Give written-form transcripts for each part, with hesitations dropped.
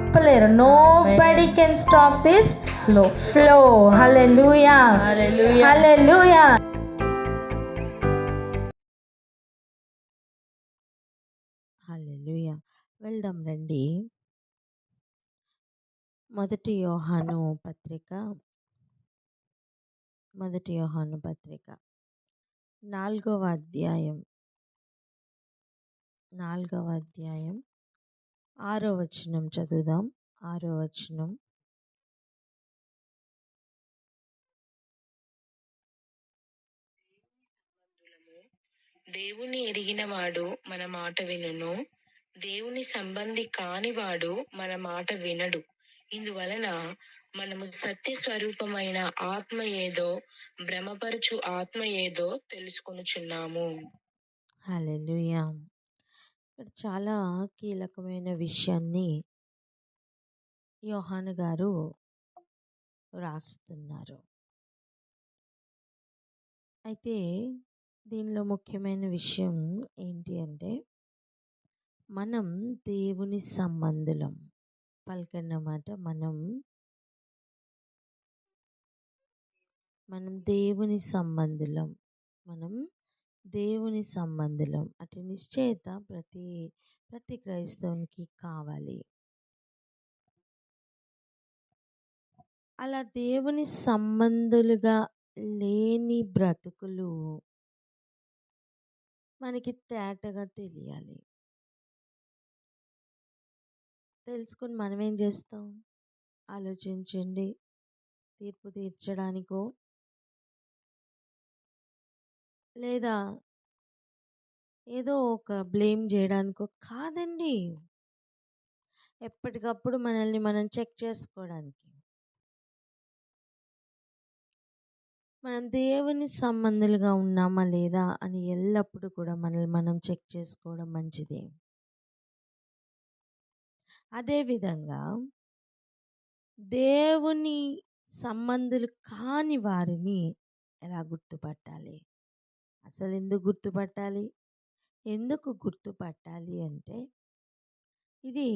ఆపలేరు. Nobody can stop this flow. Hallelujah, hallelujah. Hallelujah. వెళ్దాం రండి. మొదటి యోహాను పత్రిక 4వ అధ్యాయం 6వ వచనం చదువుదాం. 6వ వచనం. దేవుని ఎరిగినవాడు మన మాట వినును, దేవుని సంబంధి కానివాడు మన మాట వినడు. ఇందువలన మనము సత్య స్వరూపమైన ఆత్మ ఏదో, భ్రమపరచు ఆత్మ ఏదో తెలుసుకొనుచున్నాము. హల్లెలూయా. ఇక్కడ చాలా కీలకమైన విషయాన్ని యోహాను గారు రాస్తున్నారు. అయితే దీనిలో ముఖ్యమైన విషయం ఏంటి అంటే, మనం దేవుని సంబంధులం. పలకన్నమాట, మనం దేవుని సంబంధులం. మనం దేవుని సంబంధులం అటు నిశ్చయత ప్రతి క్రైస్తవునికి కావాలి. అలా దేవుని సంబంధులుగా లేని బ్రతుకులు మనకి తేటగా తెలియాలి. తెలుసుకొని మనం ఏం చేస్తాం ఆలోచించండి. తీర్పు తీర్చడానికో లేదా ఏదో ఒక బ్లేమ్ చేయడానికో కాదండి. ఎప్పటికప్పుడు మనల్ని మనం చెక్ చేసుకోవడానికి. మనం దేవుని సంబంధులుగా ఉన్నామా లేదా అని ఎల్లప్పుడూ కూడా మనల్ని మనం చెక్ చేసుకోవడం మంచిది. అదేవిధంగా దేవుని సంబంధులు కాని వారిని ఎలా గుర్తుపట్టాలి? అసలు ఎందుకు గుర్తుపట్టాలి అంటే, ఇది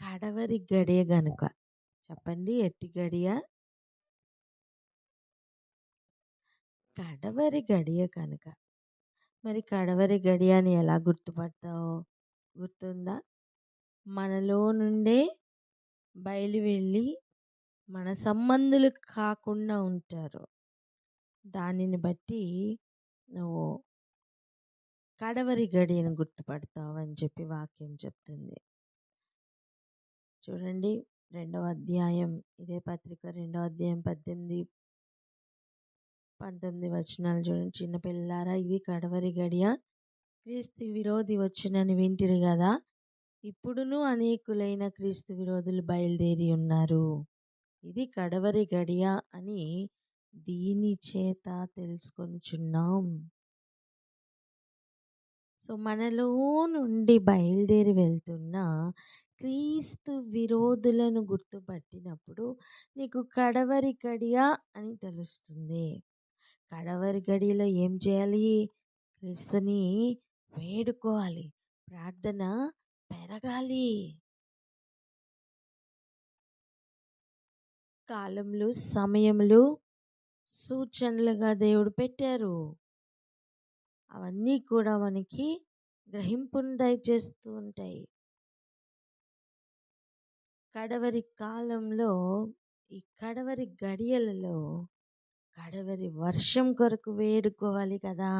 కడవరి గడియ గనుక. చెప్పండి, ఎట్టి గడియ? కడవరి గడియ కనుక. మరి కడవరి గడియని ఎలా గుర్తుపడతావు? గుర్తుందా? మనలో నుండే బయలు వెళ్ళి మన సంబంధులు కాకుండా ఉంటారు. దానిని బట్టి నువ్వు కడవరి గడియను గుర్తుపడతావు అని చెప్పి వాక్యం చెప్తుంది. చూడండి, 2వ అధ్యాయం, ఇదే పత్రిక 2వ అధ్యాయం 18-19 వచనాలు చూడండి. చిన్నపిల్లారా, ఇది కడవరి గడియ. క్రీస్తు విరోధి వచ్చునని వింటిరి కదా, ఇప్పుడును అనేకులైన క్రీస్తు విరోధులు బయలుదేరి ఉన్నారు. ఇది కడవరి గడియ అని దీని చేత తెలుసుకొనుచున్నాం. సో మనలో నుండి బయలుదేరి వెళ్తున్న క్రీస్తు విరోధులను గుర్తుపట్టినప్పుడు నీకు కడవరి గడియ అని తెలుస్తుంది. కడవరి గడియలో ఏం చేయాలి? క్రీస్తుని వేడుకోవాలి, ప్రార్థన పెరగాలి. కాలములు, సమయములు సూచనలుగా దేవుడు పెట్టారు. అవన్నీ కూడా మనకి గ్రహింపును దయచేస్తూ ఉంటాయి. కడవరి కాలంలో, ఈ కడవరి గడియలలో కడవరి వర్షం కొరకు వేడుకోవాలి కదా.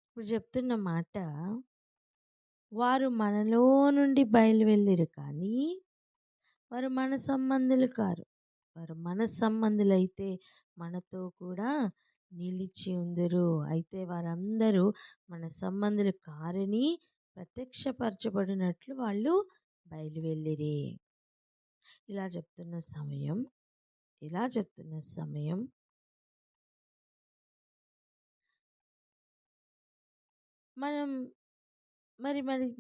ఇప్పుడు చెప్తున్న మాట, వారు మనలో నుండి బయలు వెళ్ళిరు కానీ వారు మన సంబంధులు కారు. వారు మన సంబంధులైతే మనతో కూడా నిలిచి ఉందరు. అయితే వారందరూ మన సంబంధులు కారని ప్రత్యక్షపరచబడినట్లు వాళ్ళు బయలు వెళ్ళిరి. ఇలా చెప్తున్న సమయం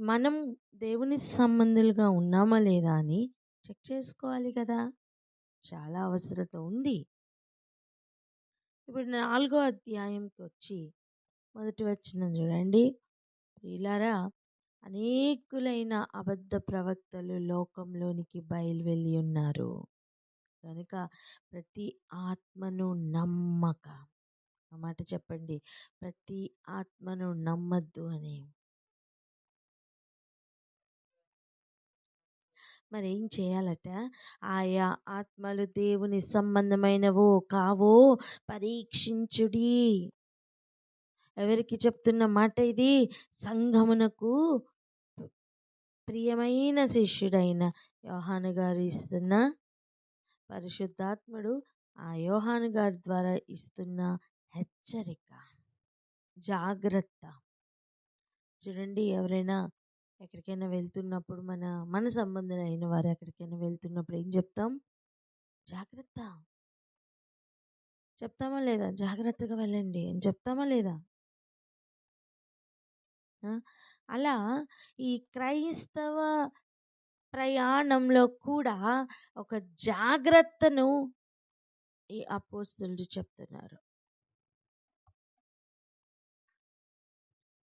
మనం దేవుని సంబంధులుగా ఉన్నామా లేదా అని చెక్ చేసుకోవాలి కదా. చాలా అవసరత ఉంది. ఇప్పుడు 4వ అధ్యాయంకి వచ్చి మొదటి వచనం చూడండి. ప్రియులారా, అనేకులైన అబద్ధ ప్రవక్తలు లోకంలోనికి బయలు వెళ్ళి ఉన్నారు కనుక ప్రతి ఆత్మను నమ్మక, ఆ మాట చెప్పండి, ప్రతి ఆత్మను నమ్మద్దు అని. మరి ఏం చేయాలట? ఆయా ఆత్మలు దేవుని సంబంధమైనవో కావో పరీక్షించుడి. ఎవరికి చెప్తున్న మాట ఇది? సంఘమునకు ప్రియమైన శిష్యుడైన యోహాను గారు ఇస్తున్న, పరిశుద్ధాత్ముడు ఆ యోహాను గారి ద్వారా ఇస్తున్న హెచ్చరిక, జాగ్రత్త. చూడండి, ఎవరైనా ఎక్కడికైనా వెళ్తున్నప్పుడు మన సంబంధులైన వారు ఎక్కడికైనా వెళ్తున్నప్పుడు ఏం చెప్తాం? జాగ్రత్త. చెప్తామా లేదా? జాగ్రత్తగా వెళ్ళండి అని చెప్తామా లేదా? అలా ఈ క్రైస్తవ ప్రయాణంలో కూడా ఒక జాగ్రత్తను ఈ అపోస్తలుడు చెప్తున్నారు.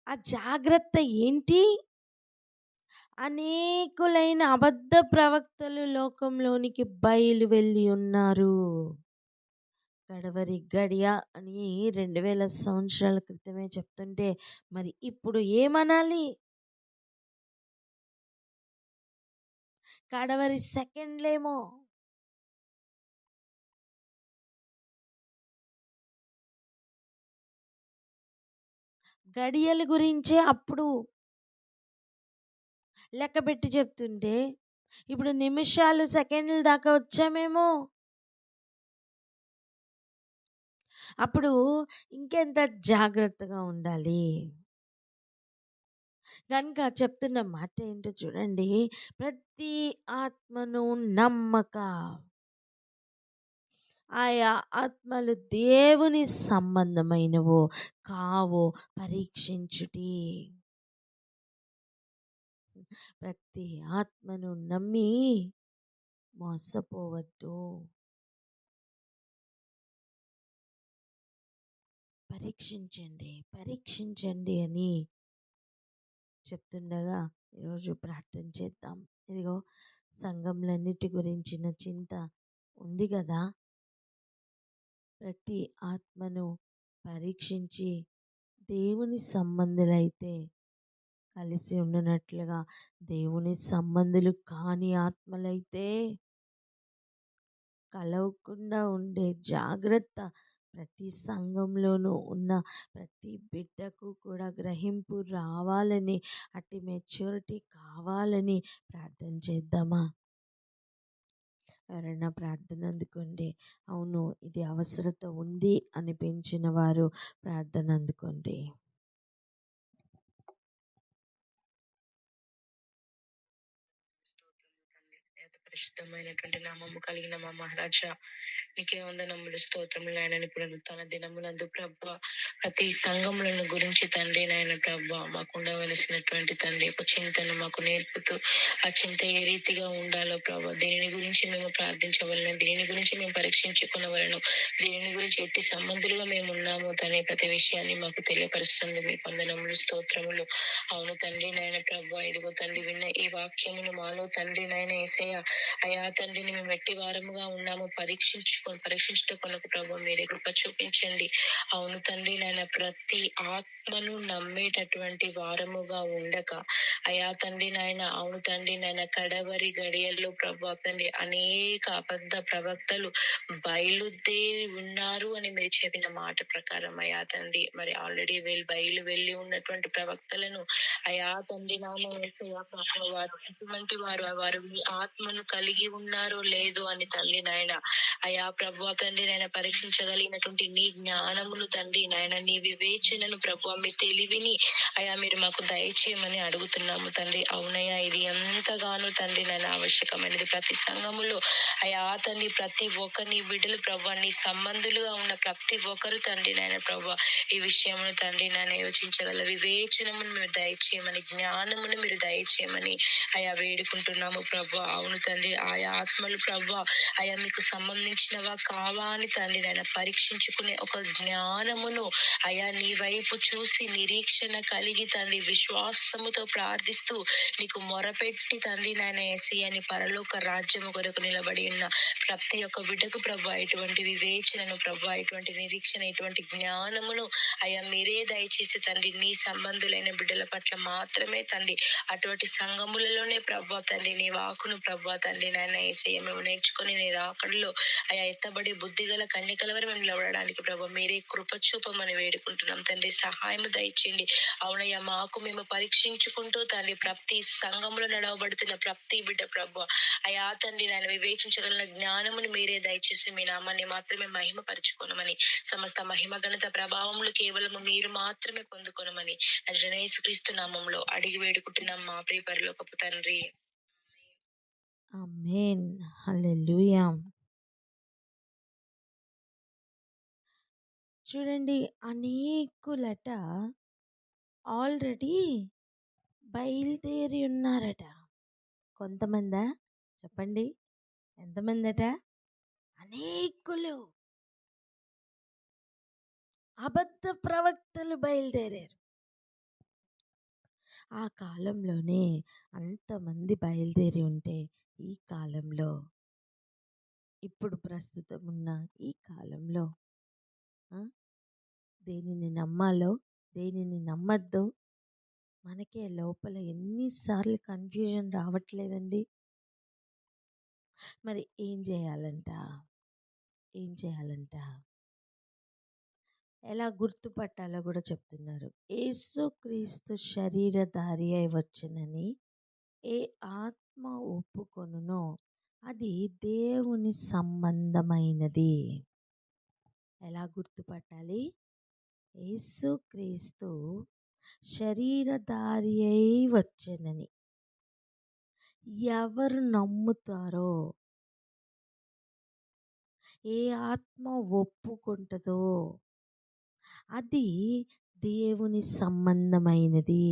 ఆ జాగ్రత్త ఏంటి? అనేకులైన అబద్ధ ప్రవక్తలు లోకంలోనికి బయలు వెళ్ళి ఉన్నారు. కడవరి గడియ అని 2000 సంవత్సరాల క్రితమే చెప్తుంటే మరి ఇప్పుడు ఏమనాలి? కడవరి సెకండ్లేమో. గడియల గురించే అప్పుడు లెక్క పెట్టి చెప్తుంటే ఇప్పుడు నిమిషాలు, సెకండ్ల దాకా వచ్చామేమో. అప్పుడు ఇంకెంత జాగ్రత్తగా ఉండాలి. కనుక చెప్తున్న మాట ఏంటో చూడండి, ప్రతి ఆత్మను నమ్మక, ఆయా ఆత్మలు దేవుని సంబంధమైనవో కావో పరీక్షించుటి. ప్రతి ఆత్మను నమ్మి మోసపోవద్దు. పరీక్షించండి అని చెప్తుండగా ఈరోజు ప్రార్థన చేద్దాం. ఇదిగో సంఘంలన్నిటి గురించిన చింత ఉంది కదా. ప్రతి ఆత్మను పరీక్షించి దేవుని సంబంధులైతే కలిసి ఉండనట్లుగా, దేవుని సంబంధులు కాని ఆత్మలైతే కలవకుండా ఉండే జాగ్రత్త ప్రతి సంఘంలోనూ ఉన్న ప్రతి బిడ్డకు కూడా గ్రహింపు రావాలని, అట్టి మెచ్యూరిటీ కావాలని ప్రార్థన చేద్దామా? ఎవరైనా ప్రార్థన అందుకోండి. అవును, ఇది అవసరత ఉంది అనిపించిన వారు ప్రార్థన అందుకోండి. పరిశుద్ధమైనటువంటి నామము కలిగిన మా మహారాజా, నీకే వందనములు, స్తోత్రములు ఆయన. ఇప్పుడు తన దినములందు ప్రభ ప్రతి సంఘములను గురించి తండ్రి నాయన ప్రభ మాకు ఉండవలసినటువంటి తండ్రి ఒక చింతను మాకు నేర్పుతూ, ఆ చింత ఏ రీతిగా ఉండాలో ప్రభ, దేని గురించి మేము ప్రార్థించవలను, దేని గురించి మేము పరీక్షించుకునవలను, దేని గురించి ఎట్టి సంబంధులుగా మేము ఉన్నాము తనే ప్రతి విషయాన్ని మాకు తెలియపరుస్తుంది. మీ వందనములు, స్తోత్రములు. అవును తండ్రి నాయన ప్రభ, ఇదిగో తండ్రి విన్న ఈ వాక్యమును మాలో తండ్రి నాయన యేసయ్య అయా తండ్రిని మేము ఎట్టి వారముగా ఉన్నాము పరీక్షించుటకు ప్రభు మీరే కృప చూపించండి. అవును తండ్రి నాయన ప్రతి ఆత్మను నమ్మేటటువంటి వారముగా ఉండక అయా తండ్రి నాయన, అవును తండ్రి నాయన కడవరి గడియల్లో ప్రభు తండ్రి అనేక అబద్ధ ప్రవక్తలు బయలుదేరి ఉన్నారు అని మీరు చెప్పిన మాట ప్రకారం అయా తండ్రి, మరి ఆల్రెడీ బయలు వెళ్ళి ఉన్నటువంటి ప్రవక్తలను అయా తండ్రి నాయన వారు ఎటువంటి వారు మీ ఆత్మను కలిగి ఉన్నారో లేదో అని తండ్రి నాయన అయా ప్రభు తండ్రి నాయన పరీక్షించగలిగినటువంటి నీ జ్ఞానమును తండ్రి నాయన, నీ వివేచనను ప్రభు, మీ తెలివిని అయా మీరు మాకు దయచేయమని అడుగుతున్నాము తండ్రి. అవునయ్యా, ఇది ఎంతగానో తండ్రి నాయన ఆవశ్యకమైనది. ప్రతి సంఘములో అయా తండ్రి ప్రతి ఒక్కరిని బిడ్డలు ప్రభు, నీ సంబంధులుగా ఉన్న ప్రతి ఒక్కరు తండ్రి నాయన ప్రభు ఈ విషయమును తండ్రి నాయన యోచించగల వివేచనమును మీరు దయచేయమని, జ్ఞానమును మీరు దయచేయమని అయా వేడుకుంటున్నాము ప్రభు. అవును తండ్రి, ఆయా ఆత్మలు ప్రభు అయా మీకు సంబంధించినవా కావా అని తండ్రి నాయన పరీక్షించుకునే ఒక జ్ఞానమును అయా నీ వైపు చూసి నిరీక్షణ కలిగి తండ్రి విశ్వాసముతో ప్రార్థిస్తూ నీకు మొరపెట్టి తండ్రి నాయన యేసయ్య నీ పరలోక రాజ్యము కొరకు నిలబడి ఉన్న ప్రతి ఒక్క బిడ్డకు ప్రభా ఇటువంటి వివేచనను ప్రభా ఇటువంటి నిరీక్షణ ఇటువంటి జ్ఞానమును అయ్యా మీరే దయచేసి తండ్రి నీ సంబంధులైన బిడ్డల పట్ల మాత్రమే తండ్రి అటువంటి సంఘములలోనే ప్రభా తండ్రి నీ వాకును ప్రభా తండ్రి నాయన యేసయ్య మేము నేర్చుకొని నీ రాకడలో అయ్యా ఎత్తబడి బుద్ధిగల కన్యకల వరకు మేము నిలబడడానికి ప్రభా మీరే కృప చూపమని వేడుకుంటున్నాం తండ్రి. సహాయము దయచేయండి. అవునయ్యా మాకు మేము పరీక్షించుకుంటూ తండ్రి ప్రతి సంఘంలో నడవబడుతున్న ప్రతి బిడ్డ ప్రభు అయా తండ్రి నేను వివేచించగలిగిన జ్ఞానమును మీరే దయచేసి మీ నామాన్ని మాత్రమే మహిమ పరుచుకోనమని సమస్త మహిమ ఘనత ప్రభావములు కేవలము మీరు మాత్రమే పొందుకొనమని యేసుక్రీస్తు నామంలో అడిగి వేడుకుంటున్నాం మా ప్రియ పరలోకపు తండ్రి. ఆమేన్. హల్లెలూయా. చూడండి, అనేకులట ఆల్రెడీ బయలుదేరి ఉన్నారట. కొంతమందా? చెప్పండి, ఎంతమందట? అనేకులు అబద్ధ ప్రవక్తలు బయలుదేరారు. ఆ కాలంలోనే అంతమంది బయలుదేరి ఉంటే ఈ కాలంలో, ఇప్పుడు ప్రస్తుతం ఉన్న ఈ కాలంలో దేనిని నమ్మాలో దేనిని నమ్మద్దో మనకే లోపల ఎన్నిసార్లు కన్ఫ్యూజన్ రావట్లేదండి. మరి ఏం చేయాలంట? ఎలా గుర్తుపట్టాలో కూడా చెప్తున్నారు. యేసుక్రీస్తు శరీరధారి అయి వచ్చునని ఏ ఆత్మ ఒప్పుకొనునో అది దేవుని సంబంధమైనది. ఎలా గుర్తుపట్టాలి? యేసుక్రీస్తు శరీరధారి అయి వచ్చెనని ఎవరు నమ్ముతారో, ఏ ఆత్మ ఒప్పుకుంటుందో అది దేవుని సంబంధమైనది.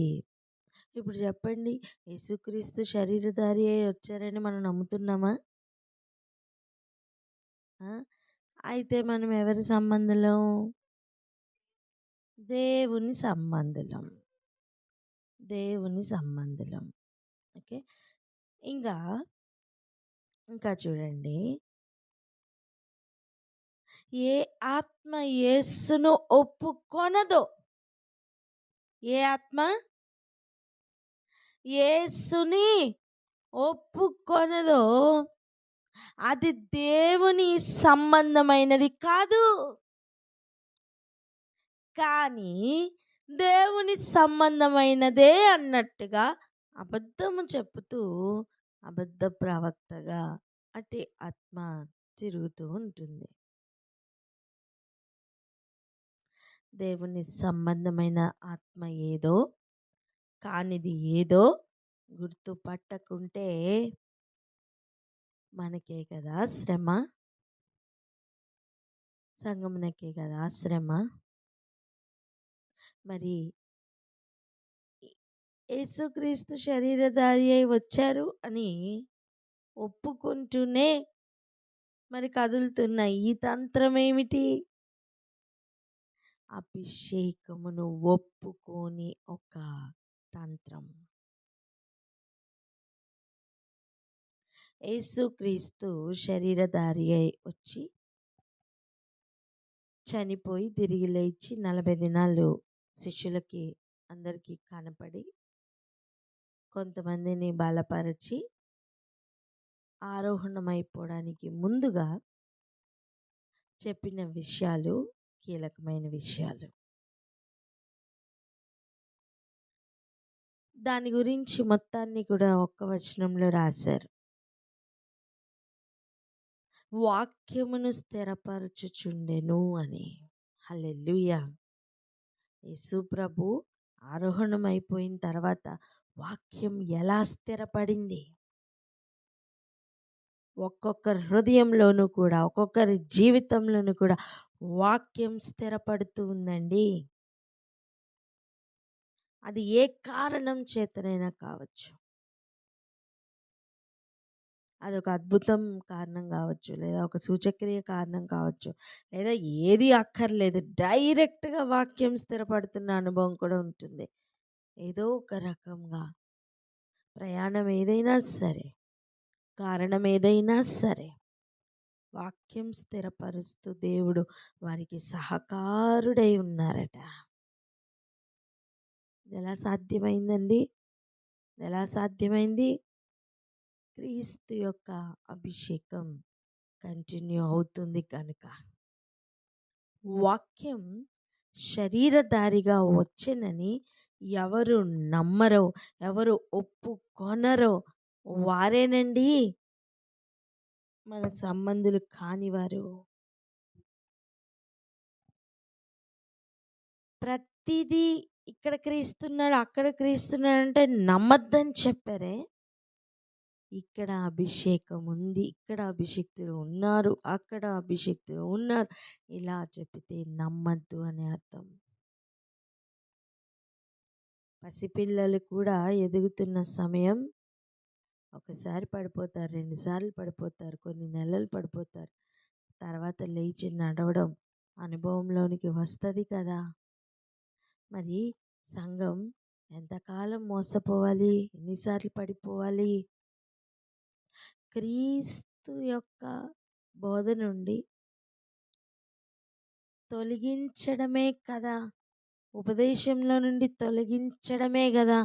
ఇప్పుడు చెప్పండి, యేసుక్రీస్తు శరీరధారి అయి వచ్చారని మనం నమ్ముతున్నామా? అయితే మనం ఎవరి సంబంధులం? దేవుని సంబంధులం. ఓకే, ఇంకా చూడండి, ఏ ఆత్మ యేసును ఒప్పుకొనదో, ఏ ఆత్మ యేసుని ఒప్పుకొనదో అది దేవుని సంబంధమైనది కాదు. కానీ దేవుని సంబంధమైనదే అన్నట్టుగా అబద్ధము చెప్పుతూ అబద్ధ ప్రవక్తగా అటు ఆత్మ తిరుగుతూ ఉంటుంది. దేవుని సంబంధమైన ఆత్మ ఏదో కానిది ఏదో గుర్తుపట్టకుంటే మనకే కదా శ్రమ, సంగమునకే కదా శ్రమ. మరి యేసుక్రీస్తు శరీరధారి అయి వచ్చారు అని ఒప్పుకుంటూనే మరి కదులుతున్న ఈ తంత్రం ఏమిటి? అభిషేకమును ఒప్పుకొని ఒక తంత్రం. యేసుక్రీస్తు శరీరధారి అయి వచ్చి చనిపోయి తిరిగి లేచి 40 దినాలు శిష్యులకి అందరికీ కనపడి కొంతమందిని బలపరిచి ఆరోహణమైపోవడానికి ముందుగా చెప్పిన విషయాలు కీలకమైన విషయాలు. దాని గురించి మొత్తాన్ని కూడా ఒక్క వచనంలో రాశారు. వాక్యమును స్థిరపరచుచుండెను అని. హల్లెలూయా. యేసు ప్రభు ఆరోహణం అయిపోయిన తర్వాత వాక్యం ఎలా స్థిరపడింది? ఒక్కొక్కరి హృదయంలోనూ కూడా, ఒక్కొక్కరి జీవితంలోనూ కూడా వాక్యం స్థిరపడుతూ ఉందండి. అది ఏ కారణం చేతనైనా కావచ్చు. అదొక అద్భుతం కారణం కావచ్చు, లేదా ఒక సూచక్రియ కారణం కావచ్చు, లేదా ఏది అక్కర్లేదు, డైరెక్ట్గా వాక్యం స్థిరపడుతున్న అనుభవం కూడా ఉంటుంది. ఏదో ఒక రకంగా ప్రయాణం ఏదైనా సరే, కారణం ఏదైనా సరే, వాక్యం స్థిరపరుస్తూ దేవుడు వారికి సహకారుడై ఉన్నారట. ఇది ఎలా సాధ్యమైందండి? ఎలా సాధ్యమైంది? క్రీస్తు యొక్క అభిషేకం కంటిన్యూ అవుతుంది కనుక. వాక్యం శరీరధారిగా వచ్చెనని ఎవరు నమ్మరో, ఎవరు ఒప్పుకొనరో వారేనండి మన సంబంధులు కానివారు. ప్రతిదీ ఇక్కడ క్రీస్తున్నాడు, అక్కడ క్రీస్తున్నాడు అంటే నమ్మద్దని చెప్పారే. ఇక్కడ అభిషేకం ఉంది, ఇక్కడ అభిషిక్తులు ఉన్నారు, అక్కడ అభిషిక్తులు ఉన్నారు, ఇలా చెప్తే నమ్మద్దు అనే అర్థం. పసిపిల్లలు కూడా ఎదుగుతున్న సమయం ఒకసారి పడిపోతారు, 2 సార్లు పడిపోతారు, కొన్ని నెలలు పడిపోతారు, తర్వాత లేచి నడవడం అనుభవంలోనికి వస్తుంది కదా. మరి సంఘం ఎంతకాలం మోసపోవాలి? ఎన్నిసార్లు పడిపోవాలి? క్రీస్తు యొక్క బోధ నుండి తొలగించడమే కదా, ఉపదేశంలో నుండి తొలగించడమే కదా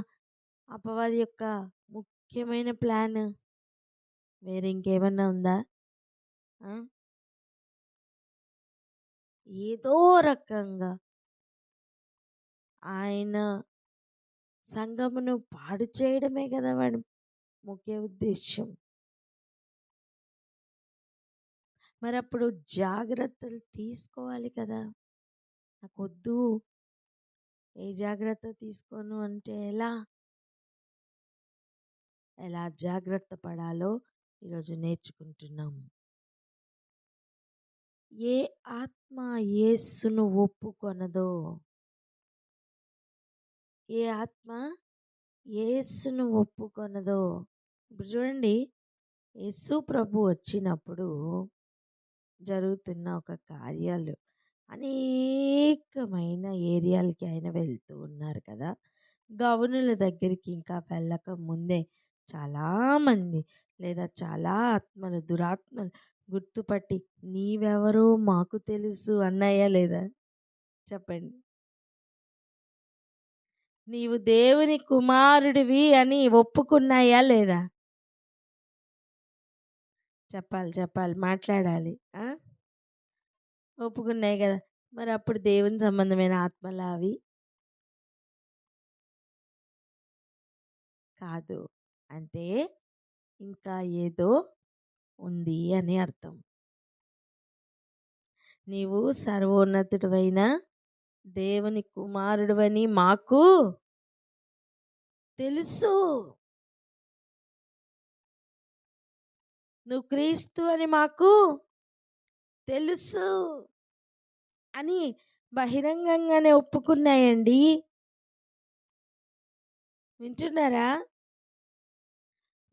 అపవాది యొక్క ముఖ్యమైన ప్లాన్. వేరే ఇంకేమన్నా ఉందా? ఏదో రకంగా ఆయన సంఘమును పాడు చేయడమే కదా వాడి ముఖ్య ఉద్దేశం. మరి అప్పుడు జాగ్రత్తలు తీసుకోవాలి కదా. నాకొద్దు, ఏ జాగ్రత్త తీసుకోను అంటే ఎలా జాగ్రత్త పడాలో ఈరోజు నేర్చుకుంటున్నాం. ఏ ఆత్మ యేసును ఒప్పుకొనదో, ఏ ఆత్మ యేసును ఒప్పుకొనదో. ఇప్పుడు చూడండి, యేసు ప్రభు వచ్చినప్పుడు జరుగుతున్న ఒక కార్యాలు అనేకమైన ఏరియాలకి ఆయన వెళ్తూ ఉన్నారు కదా. గవనుల దగ్గరికి ఇంకా వెళ్ళక ముందే చాలామంది లేదా చాలా ఆత్మలు, దురాత్మలు గుర్తుపట్టి నీవెవరో మాకు తెలుసు అన్నాయా లేదా? చెప్పండి. నీవు దేవుని కుమారుడివి అని ఒప్పుకున్నాయా లేదా? చెప్పాలి, మాట్లాడాలి. ఒప్పుకున్నాయి కదా. మరి అప్పుడు దేవుని సంబంధమైన ఆత్మలా అవి? కాదు. అంటే ఇంకా ఏదో ఉంది అని అర్థం. నీవు సర్వోన్నతుడైన దేవుని కుమారుడువని మాకు తెలుసు, నువ్వు క్రీస్తు అని మాకు తెలుసు అని బహిరంగంగానే ఒప్పుకున్నాయండి. వింటున్నారా?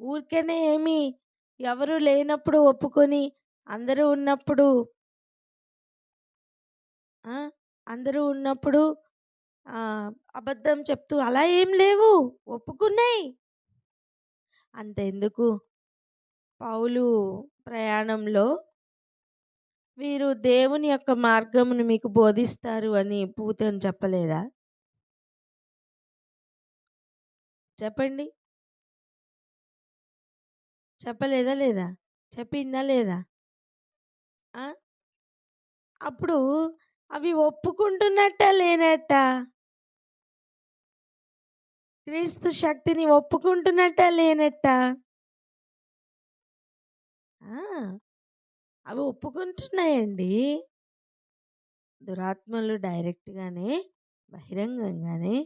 ఊరికనే ఏమి ఎవరు లేనప్పుడు ఒప్పుకొని అందరూ ఉన్నప్పుడు అబద్ధం చెప్తూ అలా ఏం లేవు, ఒప్పుకున్నాయి. అంతెందుకు, పౌలు ప్రయాణంలో వీరు దేవుని యొక్క మార్గమును మీకు బోధిస్తారు అని పూతని చెప్పలేదా? చెప్పండి, చెప్పలేదా లేదా? చెప్పిందా లేదా? అప్పుడు అవి ఒప్పుకుంటున్నట్ట లేనట్ట? క్రీస్తు శక్తిని ఒప్పుకుంటున్నట్ట లేనట్ట? అవి ఒప్పుకుంటున్నాయండి. దురాత్మలు డైరెక్ట్గానే బహిరంగంగానే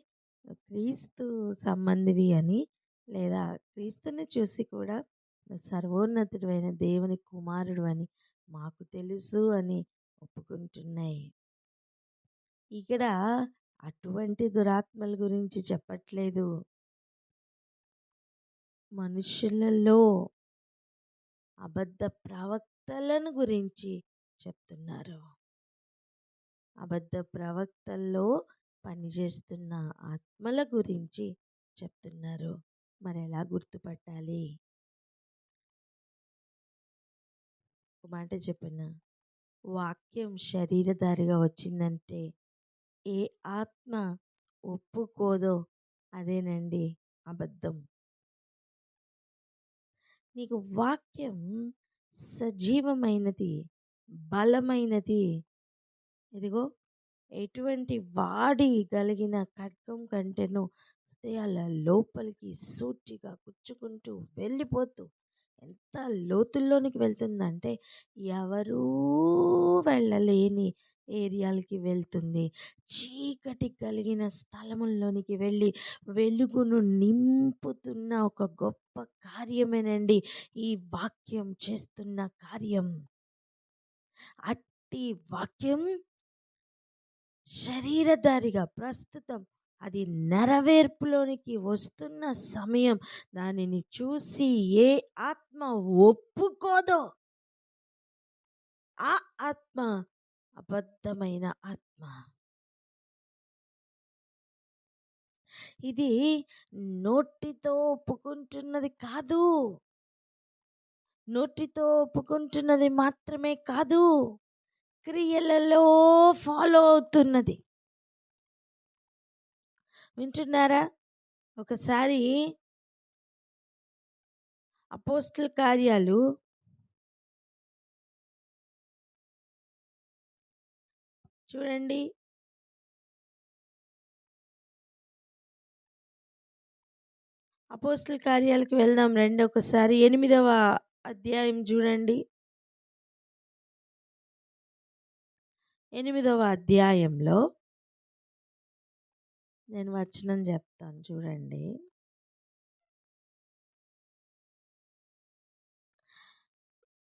క్రీస్తు సంబంధివి అని, లేదా క్రీస్తుని చూసి కూడా సర్వోన్నతుడైన దేవుని కుమారుడు అని మాకు తెలుసు అని ఒప్పుకుంటున్నాయి. ఇక్కడ అటువంటి దురాత్మల గురించి చెప్పట్లేదు, మనుషులలో అబద్ధ ప్రవక్తలను గురించి చెప్తున్నారు. అబద్ధ ప్రవక్తల్లో పనిచేస్తున్న ఆత్మల గురించి చెప్తున్నారు. మరి ఎలా గుర్తుపట్టాలి? ఒక మాట చెప్పనా, వాక్యం శరీరధారిగా వచ్చిందంటే ఏ ఆత్మ ఒప్పుకోదో అదేనండి అబద్ధం. నీకు వాక్యం సజీవమైనది, బలమైనది. ఇదిగో ఎటువంటి వాడి కలిగిన ఖడ్గం కంటేను హృదయాల లోపలికి సూటిగా గుచ్చుకుంటూ వెళ్ళిపోతూ ఎంత లోతుల్లోనికి వెళ్తుందంటే ఎవరూ వెళ్ళలేని ఏరియాలకి వెళ్తుంది. చీకటి కలిగిన స్థలముల్లోనికి వెళ్ళి వెలుగును నింపుతున్న ఒక గొప్ప కార్యమేనండి ఈ వాక్యం చేస్తున్న కార్యం. అట్టి వాక్యం శరీరధారిగా ప్రస్తుతం అది నెరవేర్పులోనికి వస్తున్న సమయం. దానిని చూసి ఏ ఆత్మ ఒప్పుకోదో ఆ ఆత్మ అబద్ధమైన ఆత్మ. ఇది నోటితో ఒప్పుకుంటున్నది కాదు, నోటితో ఒప్పుకుంటున్నది మాత్రమే కాదు, క్రియలలో ఫాలో అవుతున్నది. వింటున్నారా? ఒకసారి అపోస్తల కార్యాలు చూడండి, అపోస్తల కార్యాలకు వెళ్దాం రండి. ఒకసారి 8వ అధ్యాయం చూడండి. 8వ అధ్యాయంలో నేను వచనం చెప్తాను చూడండి.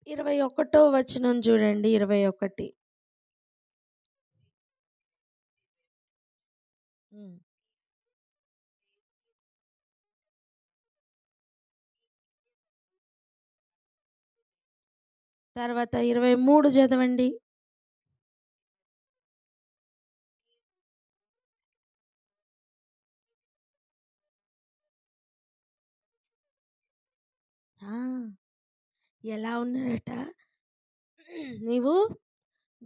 21వ వచనం చూడండి. 21. తర్వాత 23 చదవండి. ఎలా ఉన్నాడట? నీవు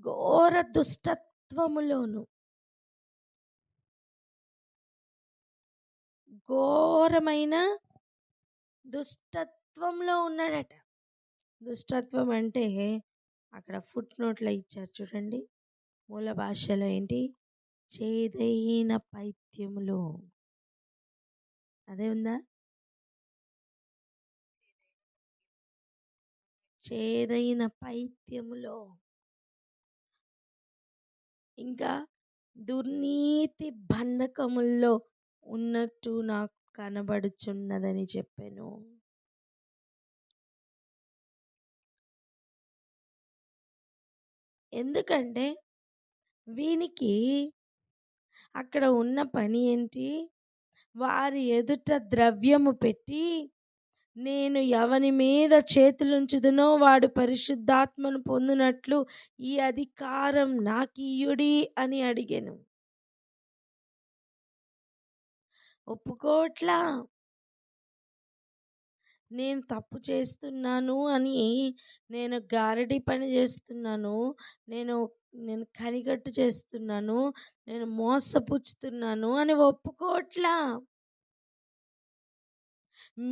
ఘోర దుష్టత్వములోను, ఘోరమైన దుష్టత్వంలో ఉన్నాడట. దుష్టత్వం అంటే అక్కడ ఫుట్ నోట్లో ఇచ్చారు చూడండి, మూల భాషలో ఏంటి? చేదైన పైత్యములో. అదే ఉందా? చేదైన పైత్యములో. ఇంకా దుర్నీతి బంధకముల్లో ఉన్నట్టు నాకు కనబడుచున్నదని చెప్పాను. ఎందుకంటే వీనికి అక్కడ ఉన్న పని ఏంటి? వారి ఎదుట ద్రవ్యము పెట్టి నేను ఎవని మీద చేతులుంచుదునో వాడు పరిశుద్ధాత్మను పొందినట్లు ఈ అధికారం నాకియుడి అని అడిగాను. ఒప్పుకోట్లా. నేను తప్పు చేస్తున్నాను అని, నేను గారడీ పని చేస్తున్నాను, నేను కనికట్టు చేస్తున్నాను, నేను మోసపుచ్చుతున్నాను అని ఒప్పుకోట్లా.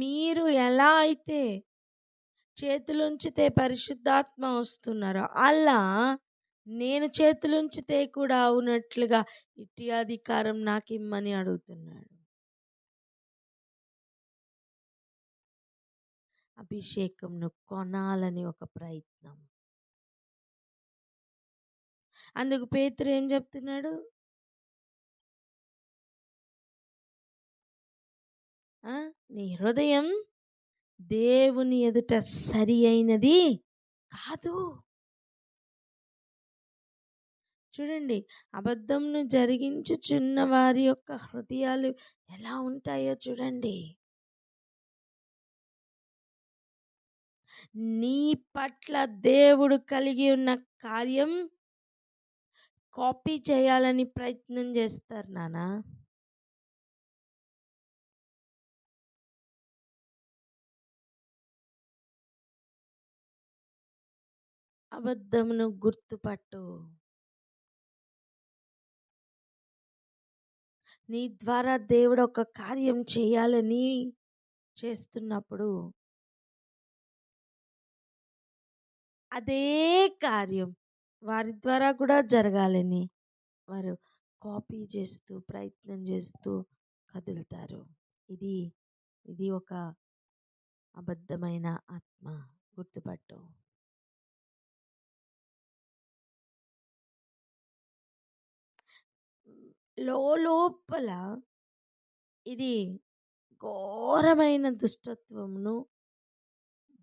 మీరు ఎలా అయితే చేతులుంచితే పరిశుద్ధాత్మ వస్తున్నారో అలా నేను చేతులుంచితే కూడా అవునట్లుగా ఇట్టి అధికారం నాకు ఇమ్మని అడుగుతున్నాడు. అభిషేకంను కొనాలని ఒక ప్రయత్నం. అందుకు పేతురు ఏం చెప్తున్నాడు? నీ హృదయం దేవుని ఎదుట సరి అయినది కాదు. చూడండి, అబద్ధంను జరిగించుచున్న వారి యొక్క హృదయాలు ఎలా ఉంటాయో చూడండి. నీ పట్ల దేవుడు కలిగి ఉన్న కార్యం కాపీ చేయాలని ప్రయత్నం చేస్తారు నాన్న. అబద్ధమును గుర్తుపట్టు. నీ ద్వారా దేవుడు ఒక కార్యం చేయాలని చేస్తున్నప్పుడు అదే కార్యం వారి ద్వారా కూడా జరగాలని వారు కాపీ చేస్తూ ప్రయత్నం చేస్తూ కదులుతారు. ఇది ఇది ఒక అబద్ధమైన ఆత్మ, గుర్తుపట్టు. లోపల ఇది ఘోరమైన దుష్టత్వమును,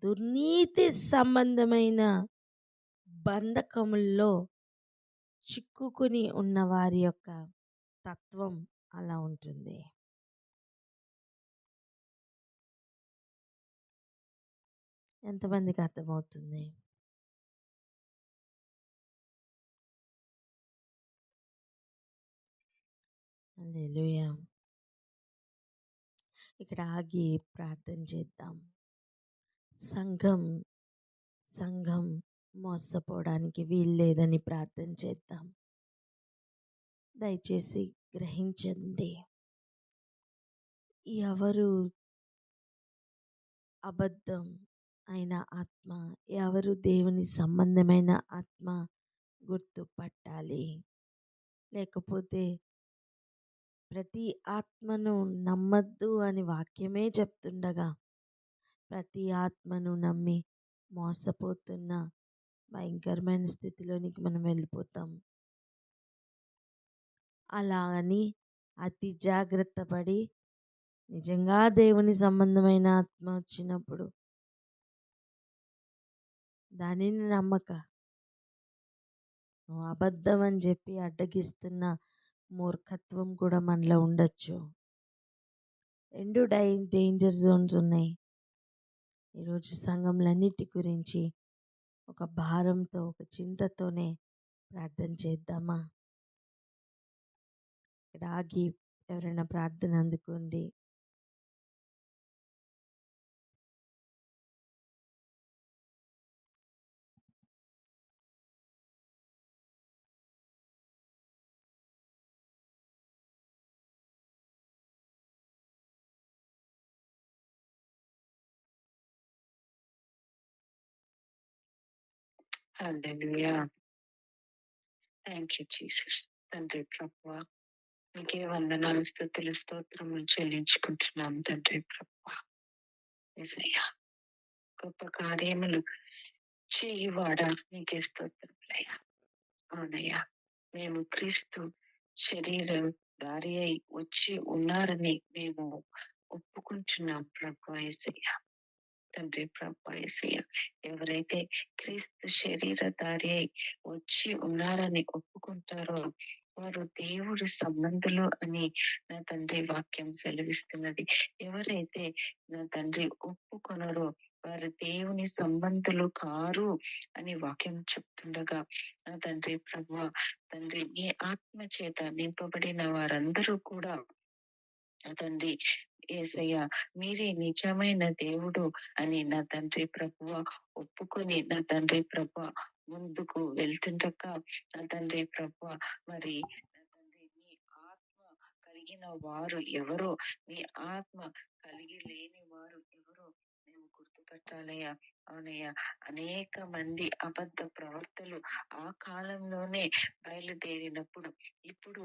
దుర్నీతి సంబంధమైన బంధకముల్లో చిక్కుకుని ఉన్న వారి యొక్క తత్వం అలా ఉంటుంది. ఎంతమందికి అర్థమవుతుంది? హల్లెలూయా. ఇక్కడ ఆగి ప్రార్థన చేద్దాం. సంఘం మోసపోవడానికి వీల్లేదని ప్రార్థన చేద్దాం. దయచేసి గ్రహించండి. ఎవరు అబద్ధం అయిన ఆత్మ, ఎవరు దేవుని సంబంధమైన ఆత్మ గుర్తుపట్టాలి. లేకపోతే ప్రతి ఆత్మను నమ్మద్దు అని వాక్యమే చెప్తుండగా ప్రతి ఆత్మను నమ్మి మోసపోతున్న భయంకరమైన స్థితిలోనికి మనం వెళ్ళిపోతాం. అలా అని అతి జాగ్రత్త పడి నిజంగా దేవుని సంబంధమైన ఆత్మ వచ్చినప్పుడు దానిని నమ్మక అబద్ధం అని చెప్పి అడ్డగిస్తున్న మూర్ఖత్వం కూడా మనలో ఉండొచ్చు. రెండు డేంజర్ జోన్స్ ఉన్నాయి. ఈరోజు సంఘంలన్నిటి గురించి ఒక భారంతో, ఒక చింతతోనే ప్రార్థన చేద్దామా? ఇక్కడ ఆగి ఎవరైనా ప్రార్థన అందుకోండి. హల్లెలూయా. Thank you Jesus. తండ్రి ప్రభువా, నీకే వందనాలు, స్తుతులు, స్తోత్రములు చెల్లించుకుంటున్నాం తండ్రి ప్రభువా. యేసయ్యా, గొప్ప కార్యములు చేయువాడా నీకే స్తోత్రములయ్యా. అవునయ్యా, మేము క్రీస్తు శరీరం దారి అయి వచ్చి ఉన్నారని మేము ఒప్పుకుంటున్నాం ప్రభువా యేసయ్యా. తండ్రి ప్రభువా యేసయ్యా, ఎవరైతే క్రీస్తు శరీరధారి అయి వచ్చి ఉన్నారని ఒప్పుకుంటారో వారు దేవుడి సంబంధులు అని నా తండ్రి వాక్యం సెలవిస్తున్నది. ఎవరైతే నా తండ్రి ఒప్పుకొనరో వారు దేవుని సంబంధులు కారు అని వాక్యం చెప్తుండగా, నా తండ్రి ప్రభువా, తండ్రి నీ ఆత్మ చేత నింపబడిన వారందరూ కూడా నా తండ్రి యేసయ్య మీరే నిజమైన దేవుడు అని నా తండ్రి ప్రభువ ఒప్పుకొని నా తండ్రి ప్రభువ ముందుకు వెళ్తుండగా, నా తండ్రి ప్రభువ మరి నా తండ్రి మీ ఆత్మ కలిగిన వారు ఎవరో, మీ ఆత్మ కలిగి లేని వారు ఎవరో మేము గుర్తుపట్టాలయ్యా. అవునయ్యా, అనేక మంది అబద్ధ ప్రవర్తలు ఆ కాలంలోనే బయలుదేరినప్పుడు ఇప్పుడు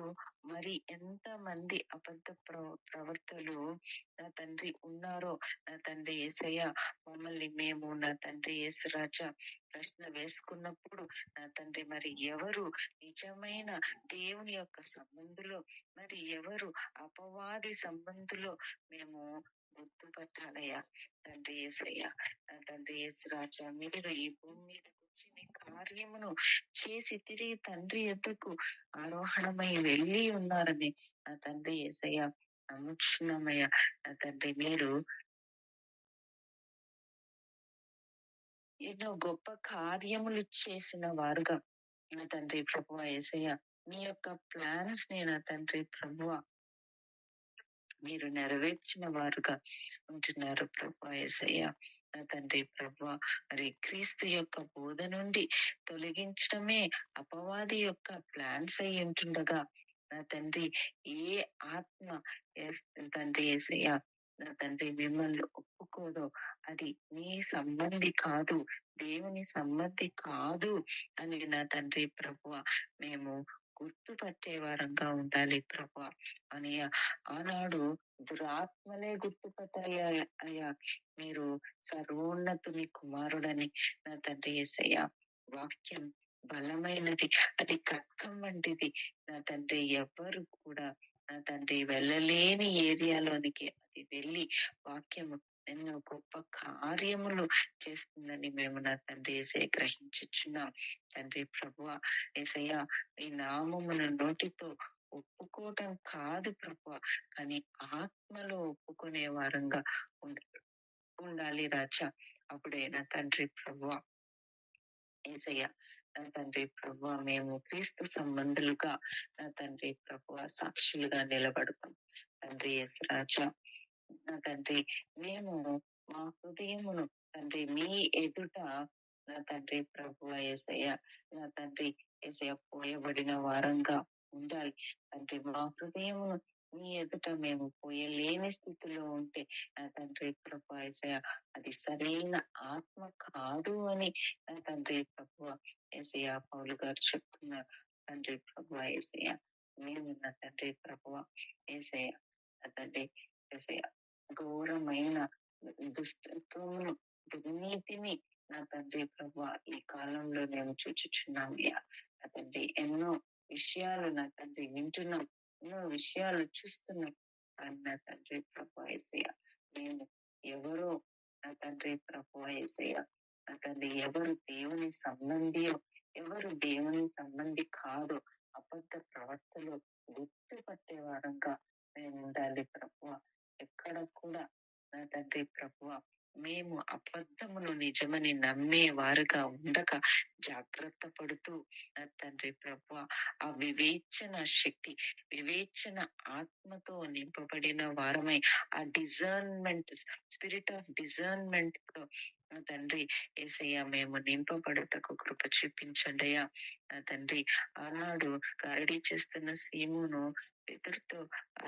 మరి ఎంత మంది అబద్ధ ప్రవర్తలు నా తండ్రి ఉన్నారో, నా తండ్రి యేసయ్య మమ్మల్ని మేము నా తండ్రి యేసురాజా ప్రశ్న వేసుకున్నప్పుడు, నా తండ్రి మరి ఎవరు నిజమైన దేవుని యొక్క సంబంధులు, మరి ఎవరు అపవాది సంబంధులు మేము గుర్తుపట్టాలయ్యా. తండ్రి యేసయ్య, నా తండ్రి యేసురాజా, మీరు ఈ భూమి మీద వచ్చి మీ కార్యమును చేసి తిరిగి తండ్రి యొద్దకు ఆరోహణమై వెళ్ళి ఉన్నారని నా తండ్రి యేసయ్య నమ్ముచున్నామయ్యా. నా తండ్రి మీరు ఎన్నో గొప్ప కార్యములు చేసిన వారుగా నా తండ్రి ప్రభువ యేసయ్య మీ యొక్క ప్లాన్స్ ని నా తండ్రి ప్రభువ మీరు నెరవేర్చిన వారుగా ఉంటున్నారు ప్రభా యేసయ్య. నా తండ్రి ప్రభా, మరి క్రీస్తు యొక్క బోధ నుండి తొలగించడమే అపవాది యొక్క ప్లాన్స్ అయి ఉంటుండగా, నా తండ్రి ఏ ఆత్మ తండ్రి యేసయ్య, నా తండ్రి మిమ్మల్ని ఒప్పుకోదో అది నీ సంబంధి కాదు, దేవుని సంబంధి కాదు అని నా తండ్రి ప్రభువ మేము గుర్తుపట్టే వారంగా ఉండాలి ప్రభువ అని ఆనాడు దురాత్మలే గుర్తుపట్టాయా అయ్యా, మీరు సర్వోన్నతుని కుమారుడని. నా తండ్రి యేసయ్య, వాక్యం బలమైనది, అది ఖడ్గం వంటిది. నా తండ్రి ఎవ్వరు కూడా నా తండ్రి వెళ్ళలేని ఏరియాలోనికి అది వెళ్ళి వాక్యము ఎన్నో గొప్ప కార్యములు చేస్తుందని మేము నా తండ్రి యేసయ్య గ్రహించుచున్నాం. తండ్రి ప్రభువ యేసయ్య, ఈ నామమును నోటితో ఒప్పుకోవటం కాదు ప్రభువ, కానీ ఆత్మలో ఒప్పుకునే వారంగా ఉండాలి రాజా. అప్పుడే నా తండ్రి ప్రభువ యేసయ్య, నా తండ్రి ప్రభువ మేము క్రీస్తు సంబంధులుగా నా తండ్రి ప్రభువ సాక్షులుగా నిలబడతాం. తండ్రి యేసు రాజా, నా తండ్రి మేము మా హృదయమును తండ్రి మీ ఎదుట నా తండ్రి ప్రభువ యేసయ్య, నా తండ్రి యేసయ్య పోయబడిన వారంగా ఉండాలి. తండ్రి మా హృదయమును మీ ఎదుట మేము పోయలేని స్థితిలో ఉంటే నా తండ్రి ప్రభువ యేసయ్య, అది సరైన ఆత్మ కాదు అని నా తండ్రి ప్రభువ యేసయ్య పౌలు గారు చెప్తున్నారు. తండ్రి ప్రభువ యేసయ్య, మేము నా తండ్రి ప్రభువ యేసయ్య, నా తండ్రి యేసయ్య ఘోరమైన దుష్టత్వమును, దుర్నీతిని నా తండ్రి ప్రభువ ఈ కాలంలో మేము చూచుచున్నామయ్యా. నా తండ్రి ఎన్నో విషయాలు నా తండ్రి వింటున్నాం, ఎన్నో విషయాలు చూస్తున్నాం. కానీ నా తండ్రి ప్రభువ యేసయ్య, మేము ఎవరో నా తండ్రి ప్రభువ యేసయ్య, నా తండ్రి ఎవరు దేవుని సంబంధియో, ఎవరు దేవుని సంబంధి కాదో అబద్ధ ప్రవర్తలో గుర్తుపట్టే వారంగా మేము ఉండాలి ప్రభువ. ఎక్కడ కూడా నా తండ్రి ప్రభువ మేము అబద్ధమును నిజమని నమ్మే వారుగా ఉండక జాగ్రత్త పడుతూ నా తండ్రి ప్రభువ ఆ వివేచన శక్తి, వివేచన ఆత్మతో నింపబడిన వారమై ఆ డిజర్న్మెంట్, స్పిరిట్ ఆఫ్ డిజర్న్మెంట్ తో నా తండ్రి యేసయ్య మేము నింపబడుటకు కృప చూపించండి అయ్యా. నా తండ్రి ఆనాడు గారడీ చేస్తున్న సీమోను పేతురుతో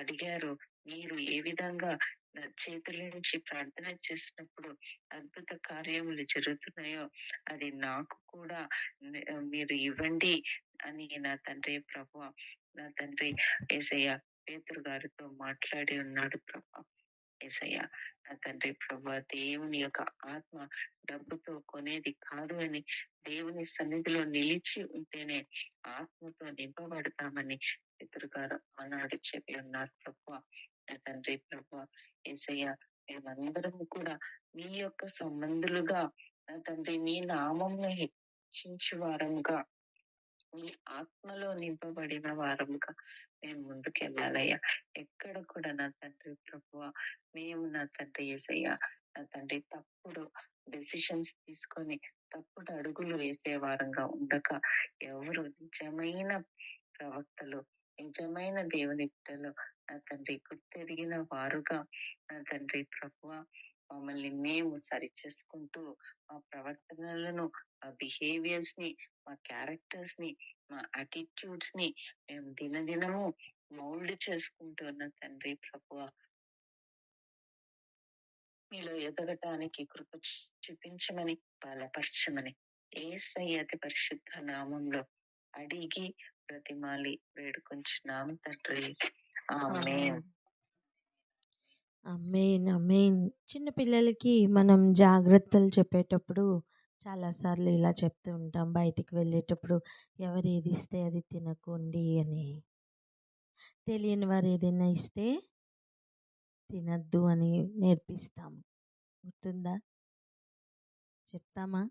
అడిగారు, మీరు ఏ విధంగా నా చేతుల నుంచి ప్రార్థన చేసినప్పుడు అద్భుత కార్యములు జరుగుతున్నాయో అది నాకు కూడా మీరు ఇవ్వండి అని నా తండ్రి ప్రభువ, నా తండ్రి యేసయ్య పేతురు గారితో మాట్లాడి ఉన్నాడు ప్రభువ. యేసయ్య, నా తండ్రి ప్రభువ, దేవుని యొక్క ఆత్మ డబ్బుతో కొనేది కాదు అని, దేవుని సన్నిధిలో నిలిచి ఉంటేనే ఆత్మతో నింపబడతామని పేతురు గారు ఆనాడు చెప్పి ఉన్నారు ప్రభువ. నా తండ్రి ప్రభువ యేసయ్య, మేమందరం కూడా మీ యొక్క సంబంధులుగా నా తండ్రి మీ నామంలో హెచ్చించు వారంగా, మీ ఆత్మలో నింపబడిన వారముగా మేము ముందుకెళ్ళాలయ్యా. ఎక్కడ కూడా నా తండ్రి ప్రభువ మేము నా తండ్రి యేసయ్య, నా తండ్రి తప్పుడు డెసిషన్స్ తీసుకొని తప్పుడు అడుగులు వేసే వారంగా ఉండక, ఎవరు నిజమైన ప్రవక్తలు, నిజమైన దేవుని బిడ్డలు నా తండ్రి గుర్తెరిగిన వారుగా నా తండ్రి ప్రభువ మమ్మల్ని మేము సరి చేసుకుంటూ మా ప్రవర్తనలను, మా బిహేవియర్స్ ని, మా క్యారెక్టర్స్ ని, మా అటిట్యూడ్స్ ని మేము దినదినము మౌల్డ్ చేసుకుంటున్న తండ్రి ప్రభువ మీలో ఎదగటానికి కృప చూపించమని, బలపరచమని యేసయ్య అతి పరిశుద్ధ నామంలో అడిగి ప్రతిమాలి వేడుకొంచున్నాం తండ్రి. ఆమేన్. ఆమేన్, ఆమేన్. చిన్న పిల్లలకి మనం జాగ్రత్తలు చెప్పేటప్పుడు చాలాసార్లు ఇలా చెప్తూ ఉంటాం, బయటికి వెళ్ళేటప్పుడు ఎవరు ఏది ఇస్తే అది తినకండి అని. తెలియని వారు ఏదైనా ఇస్తే తినద్దు అని నేర్పిస్తాము. గుర్తుందా? చెప్తామా?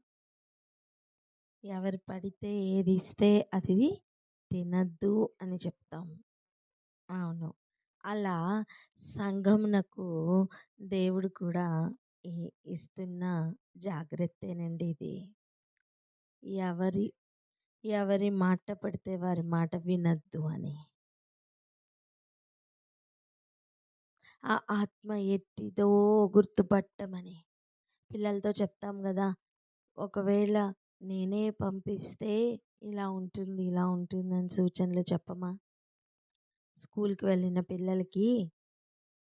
ఎవరు పడితే ఏది ఇస్తే అది తినద్దు అని చెప్తాము. అవును. అలా సంఘమునకు దేవుడు కూడా ఇస్తున్న జాగ్రత్తేనండి ఇది. ఎవరి మాట పడితే వారి మాట వినద్దు అని. ఆ ఆత్మ ఎట్టిదో గుర్తుపట్టమని. పిల్లలతో చెప్తాం కదా, ఒకవేళ నేనే పంపిస్తే ఇలా ఉంటుంది, ఇలా ఉంటుందని సూచనలు చెప్పమా? స్కూల్కి వెళ్ళిన పిల్లలకి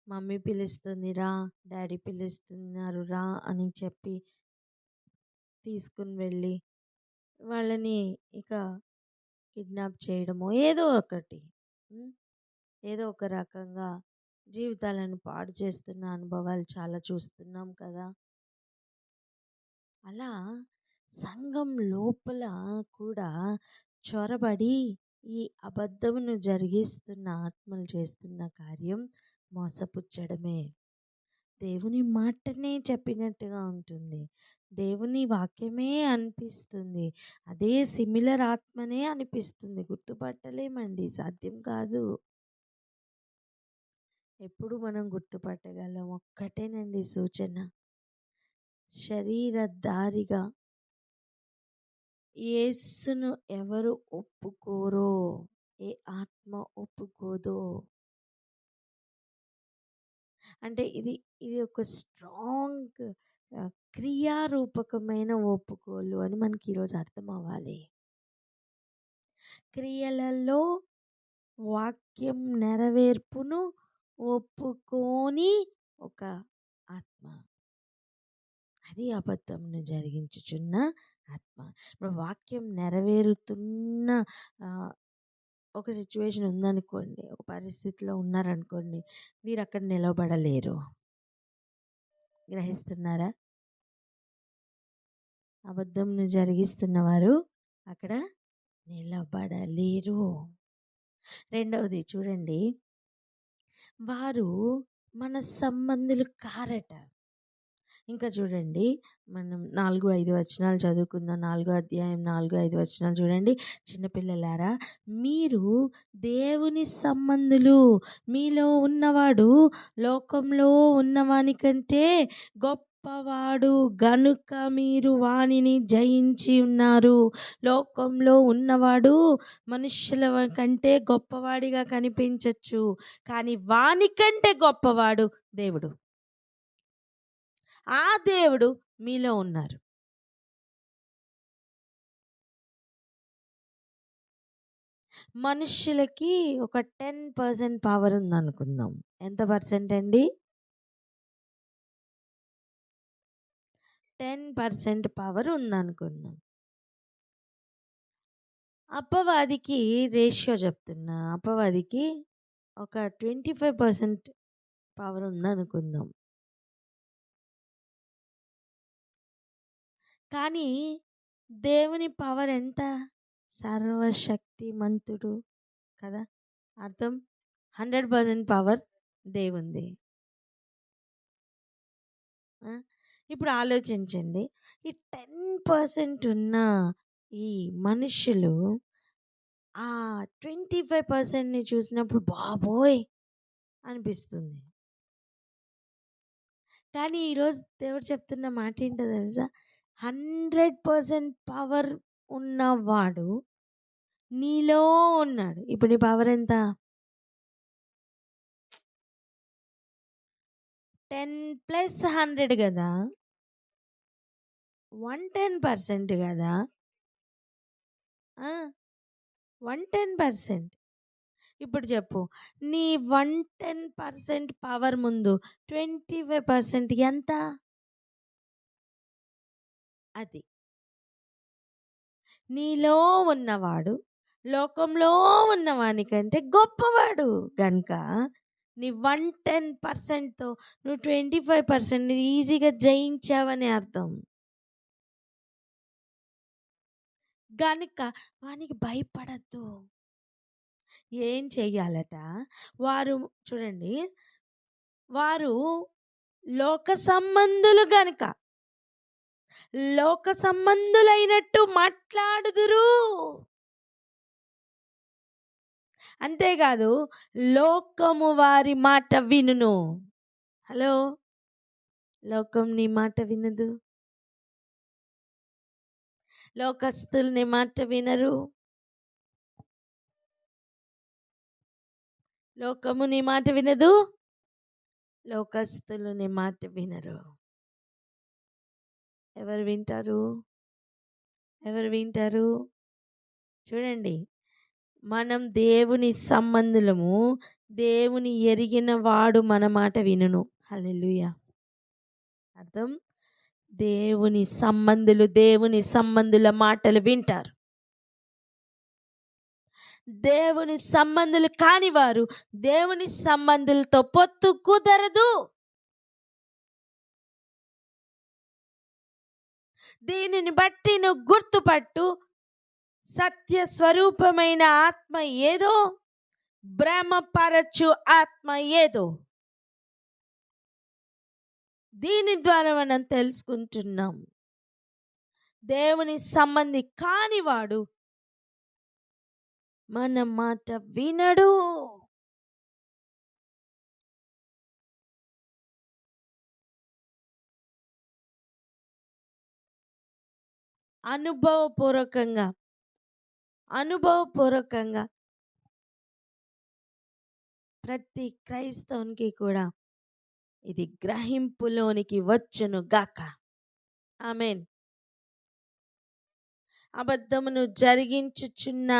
మమ్మీ పిలుస్తుంది రా, డాడీ పిలుస్తున్నారు రా అని చెప్పి తీసుకుని వెళ్ళి వాళ్ళని ఇక కిడ్నాప్ చేయడమో ఏదో ఒకటి, ఏదో ఒక రకంగా జీవితాలను పాడు చేస్తున్న అనుభవాలు చాలా చూస్తున్నాం కదా. అలా సంఘం లోపల కూడా చొరబడి ఈ అబద్ధమును జరిగిస్తున్న ఆత్మలు చేస్తున్న కార్యం మోసపుచ్చడమే. దేవుని మాటనే చెప్పినట్టుగా ఉంటుంది, దేవుని వాక్యమే అనిపిస్తుంది, అదే సిమిలర్ ఆత్మనే అనిపిస్తుంది. గుర్తుపట్టలేమండి, సాధ్యం కాదు. ఎప్పుడు మనం గుర్తుపట్టగలం? ఒక్కటేనండి సూచన, శరీరధారిగా యేసును ఎవరు ఒప్పుకోరో, ఏ ఆత్మ ఒప్పుకోదో, అంటే ఇది ఇది ఒక స్ట్రాంగ్ క్రియారూపకమైన ఒప్పుకోలు అని మనకి ఈరోజు అర్థం అవ్వాలి. క్రియలలో వాక్యం నెరవేర్పును ఒప్పుకోని ఒక ఆత్మ, అది అబద్ధంను జరిగించుచున్న ఆత్మ. ఇప్పుడు వాక్యం నెరవేరుతున్న ఒక సిచ్యువేషన్ ఉందనుకోండి, ఒక పరిస్థితిలో ఉన్నారనుకోండి, వీరు అక్కడ నిలబడలేరు. గ్రహిస్తున్నారా? అబద్ధంను జరిగిస్తున్నవారు అక్కడ నిలబడలేరు. రెండవది చూడండి, వారు మన సంబంధులు కారట. ఇంకా చూడండి, మనం 4-5 వచనాలు చదువుకుందాం. 4వ అధ్యాయం 4-5 వచనాలు చూడండి. చిన్నపిల్లలారా, మీరు దేవుని సంబంధులు, మీలో ఉన్నవాడు లోకంలో ఉన్నవాని కంటే గొప్పవాడు గనుక మీరు వానిని జయించి ఉన్నారు. లోకంలో ఉన్నవాడు మనుష్యుల కంటే గొప్పవాడిగా కనిపించచ్చు, కానీ వానికంటే గొప్పవాడు దేవుడు. ఆ దేవుడు మీలో ఉన్నారు. మనుష్యులకి ఒక 10% పవర్ ఉందనుకుందాం. ఎంత పర్సెంట్ అండి? 10% పవర్ ఉందనుకుందాం. అపవాదికి రేషియో చెప్తున్నా, అపవాదికి ఒక 25% పవర్ ఉందనుకుందాం. కానీ దేవుని పవర్ ఎంత? సర్వశక్తిమంతుడు కదా, అర్థం 100% పవర్ దేవుంది. ఇప్పుడు ఆలోచించండి, ఈ 10% ఉన్న ఈ మనుషులు ఆ 25%ని చూసినప్పుడు బాబోయ్ అనిపిస్తుంది. కానీ ఈరోజు దేవుడు చెప్తున్న మాట ఏంటో తెలుసా? 100% పవర్ ఉన్నవాడు నీలో ఉన్నాడు. ఇప్పుడు నీ పవర్ ఎంత? 10 + 100 కదా, 110% కదా, 110%. ఇప్పుడు చెప్పు, నీ 110% పవర్ ముందు 25% ఎంత? అది నీలో ఉన్నవాడు లోకంలో ఉన్నవానికంటే గొప్పవాడు గనుక నీ 110%తో నువ్వు 25% ఈజీగా జయించావని అర్థం. గనుక వానికి భయపడద్దు. ఏం చెయ్యాలట? వారు చూడండి, వారు లోక సంబంధులు గనుక లోక సంబంధులైనట్టు మాట్లాడుదురు. అంతేకాదు, లోకము వారి మాట వినును. హలో, లోకం నీ మాట వినదు, లోకస్తులు నీ మాట వినరు, లోకము నీ మాట వినదు, లోకస్తులు నీ మాట వినరు. ఎవరు వింటారు? ఎవరు వింటారు? చూడండి, మనం దేవుని సంబంధులము. దేవుని ఎరిగిన వాడు మన మాట వినును. హల్లెలూయా. అర్థం, దేవుని సంబంధుల మాటలు వింటారు. దేవుని సంబంధులు కాని వారు దేవుని సంబంధులతో పొత్తు కుదరదు. దీనిని బట్టి నువ్వు గుర్తుపట్టు, సత్య స్వరూపమైన ఆత్మ ఏదో, భ్రమపరచు ఆత్మ ఏదో. దీని ద్వారా మనం తెలుసుకుంటున్నాం, దేవుని సంబంధి కానివాడు మన మాట వినడు. అనుభవపూర్వకంగా ప్రతి క్రైస్తవునికి కూడా ఇది గ్రహింపులోనికి వచ్చును గాక. ఆమేన్. అబద్ధమును జరిగించుచున్న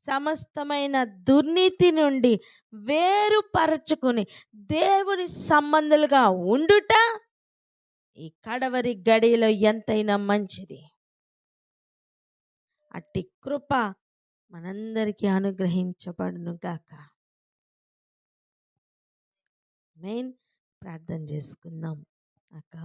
సమస్తమైన దుర్నీతి నుండి వేరుపరచుకుని దేవుని సంబంధులుగా ఉండుట ఈ కడవరి గడియలో ఎంతైనా మంచిది. అట్టి కృప మనందరికీ అనుగ్రహించబడును గాక. ఆమేన్. ప్రార్థన చేసుకుందాం. అక్క